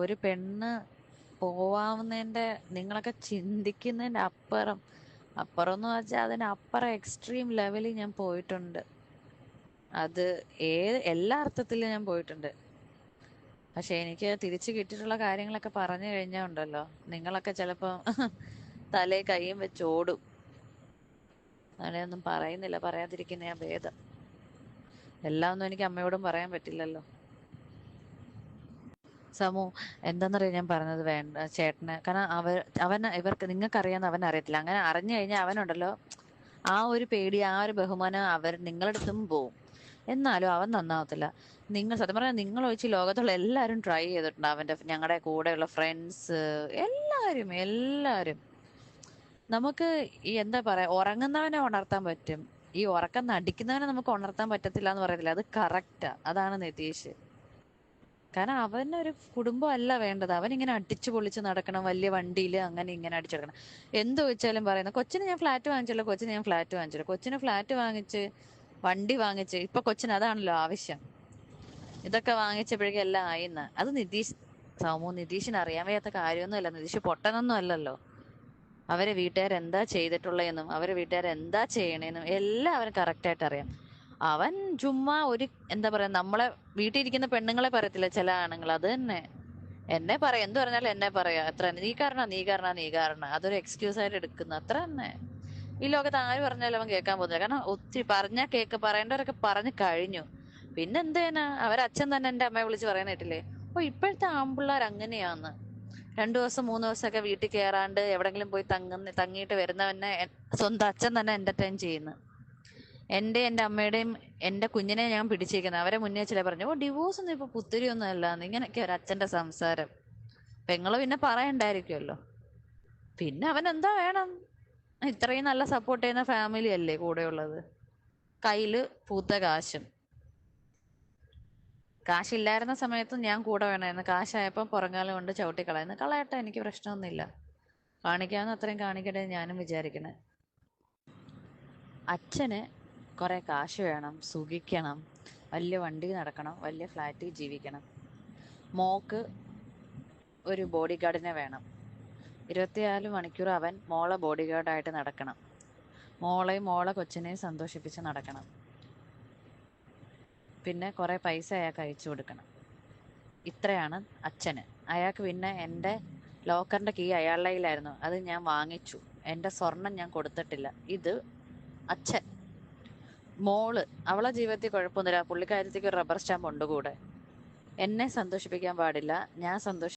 ഒരു പെണ്ണ് പോവാവുന്നതിന്റെ നിങ്ങളൊക്കെ ചിന്തിക്കുന്നതിന്റെ അപ്പുറം എന്ന് വെച്ചാൽ അതിനപ്പുറം എക്സ്ട്രീം ലെവലിൽ ഞാൻ പോയിട്ടുണ്ട്. അത് എല്ലാ അർത്ഥത്തിലും ഞാൻ പോയിട്ടുണ്ട്. പക്ഷെ എനിക്ക് തിരിച്ചു കിട്ടിയിട്ടുള്ള കാര്യങ്ങളൊക്കെ പറഞ്ഞു കഴിഞ്ഞാൽ ഉണ്ടല്ലോ, നിങ്ങളൊക്കെ ചിലപ്പോ തലേ കൈയും വെച്ച് ഓടും. അങ്ങനെയൊന്നും പറയുന്നില്ല, പറയാതിരിക്കുന്ന ഭേദം. എല്ലാം ഒന്നും എനിക്ക് അമ്മയോടും പറയാൻ പറ്റില്ലല്ലോ. സമു, എന്താന്നറിയാം ഞാൻ പറഞ്ഞത് വേണ്ട ചേട്ടന്. കാരണം ഇവർക്ക് നിങ്ങൾക്കറിയാന്ന് അവൻ അറിയത്തില്ല. അങ്ങനെ അറിഞ്ഞു കഴിഞ്ഞാൽ അവനുണ്ടല്ലോ, ആ ഒരു പേടി, ആ ഒരു ബഹുമാനം നിങ്ങളുടെ അടുത്തും പോവും. എന്നാലും അവൻ നന്നാവത്തില്ല. സത്യം പറഞ്ഞാൽ നിങ്ങൾ ഒഴിച്ച് ലോകത്തുള്ള എല്ലാവരും ട്രൈ ചെയ്തിട്ടുണ്ട്. ഞങ്ങളുടെ കൂടെയുള്ള ഫ്രണ്ട്സ് എല്ലാവരും. നമുക്ക് ഈ എന്താ പറയാ, ഉറങ്ങുന്നവനെ ഉണർത്താൻ പറ്റും, ഈ ഉറക്കം നടിക്കുന്നവനെ നമുക്ക് ഉണർത്താൻ പറ്റത്തില്ല എന്ന് പറയത്തില്ല. അത് കറക്റ്റാ. അതാണ് നിതീഷ്. കാരണം അവനൊരു കുടുംബം അല്ല വേണ്ടത്. അവനിങ്ങനെ അടിച്ചു പൊളിച്ച് നടക്കണം, വലിയ വണ്ടിയിൽ അങ്ങനെ ഇങ്ങനെ അടിച്ചെടുക്കണം. എന്ത് വെച്ചാലും പറയുന്നത്, കൊച്ചിന് ഞാൻ ഫ്ലാറ്റ് വാങ്ങിച്ചല്ലോ, കൊച്ചിന് ഫ്ലാറ്റ് വാങ്ങിച്ച് വണ്ടി വാങ്ങിച്ച് ഇപ്പൊ കൊച്ചിന് അതാണല്ലോ ആവശ്യം. ഇതൊക്കെ വാങ്ങിച്ചപ്പോഴേക്കും എല്ലാം ആയിന്ന്. അത് നിതീഷിന് അറിയാൻ വയ്യാത്ത കാര്യമൊന്നുമല്ല. നിതീഷ് പൊട്ടനൊന്നും അല്ലല്ലോ. അവരെ വീട്ടുകാരെന്താ ചെയ്തിട്ടുള്ളതെന്നും അവരെ വീട്ടുകാരെന്താ ചെയ്യണേന്നും എല്ലാം അവന് കറക്റ്റായിട്ട് അറിയാം. അവൻ ചുമ്മാ എന്താ പറയാ, നമ്മളെ വീട്ടിൽ ഇരിക്കുന്ന പെണ്ണുങ്ങളെ പറയത്തില്ല ചില ആണുങ്ങൾ, അത് തന്നെ എന്നെ പറയാം. എന്ത് പറഞ്ഞാലും എന്നെ പറയാ, അത്ര നീ കാരണം അതൊരു എക്സ്ക്യൂസ് ആയിട്ട് എടുക്കുന്നു, അത്ര തന്നെ. ഈ ലോകത്ത് ആര് പറഞ്ഞാലും അവൻ കേൾക്കാൻ പോകുന്നില്ല. കാരണം ഒത്തിരി പറഞ്ഞാൽ പറയേണ്ടവരൊക്കെ പറഞ്ഞു കഴിഞ്ഞു. പിന്നെ എന്ത് ചെയ്യാനാ, അവരച്ഛൻ തന്നെ എന്റെ അമ്മയെ വിളിച്ച് പറയാൻ കേട്ടില്ലേ, ഓ ഇപ്പോഴത്തെ ആമ്പിള്ളേർ അങ്ങനെയാന്ന്. 2 ദിവസം 3 ദിവസമൊക്കെ വീട്ടിൽ കയറാണ്ട് എവിടെങ്കിലും പോയി തങ്ങിയിട്ട് വരുന്നവനെ സ്വന്തം അച്ഛൻ തന്നെ എന്റർടൈൻ ചെയ്യുന്നു. എന്റെ അമ്മയുടെയും എന്റെ കുഞ്ഞിനെ ഞാൻ പിടിച്ചേക്കുന്നത് അവരെ മുന്നേ ചില പറഞ്ഞു, ഓ ഡിവോഴ്സ് ഒന്നും ഇപ്പൊ പുത്തിരി ഒന്നും അല്ല. ഇങ്ങനെയൊക്കെ ഒരു അച്ഛന്റെ സംസാരം. പെങ്ങള് പിന്നെ പറയണ്ടായിരിക്കുമല്ലോ. പിന്നെ അവൻ എന്താ വേണം? ഇത്രയും നല്ല സപ്പോർട്ട് ചെയ്യുന്ന ഫാമിലി അല്ലേ കൂടെ ഉള്ളത്. കയ്യില് പൂത്ത കാശില്ലായിരുന്ന സമയത്തും ഞാൻ കൂടെ വേണമായിരുന്നു. കാശായപ്പോൾ പുറങ്കാലം കൊണ്ട് ചവിട്ടിക്കളയുന്നു. കളയട്ടെ, എനിക്ക് പ്രശ്നമൊന്നുമില്ല. കാണിക്കാവുന്ന അത്രയും കാണിക്കട്ടെ ഞാനും വിചാരിക്കണേ. അച്ഛന് കുറെ കാശ് വേണം, സുഖിക്കണം, വലിയ വണ്ടി നടക്കണം, വലിയ ഫ്ലാറ്റിൽ ജീവിക്കണം. മോക്ക് ഒരു ബോഡി ഗാർഡിനെ വേണം. 24 മണിക്കൂർ അവൻ മോളെ ബോഡി ഗാർഡായിട്ട് നടക്കണം. മോളെ കൊച്ചിനെയും സന്തോഷിപ്പിച്ച് നടക്കണം. പിന്നെ കുറെ പൈസ അയാൾക്ക് അയച്ചു കൊടുക്കണം. ഇത്രയാണ് അച്ഛന്. അയാൾക്ക് പിന്നെ എൻ്റെ ലോക്കറിന്റെ കീ അയാളുടെ കയ്യിലായിരുന്നു, അത് ഞാൻ വാങ്ങിച്ചു. എൻ്റെ സ്വർണം ഞാൻ കൊടുത്തിട്ടില്ല. ഇത് അച്ഛൻ. മോള്, അവളെ ജീവിതത്തിൽ കുഴപ്പമൊന്നുമില്ല. പുള്ളിക്കാരത്തേക്ക് ഒരു റബ്ബർ സ്റ്റാമ്പ് ഉണ്ട് കൂടെ. എന്നെ സന്തോഷിപ്പിക്കാൻ പാടില്ല, ഞാൻ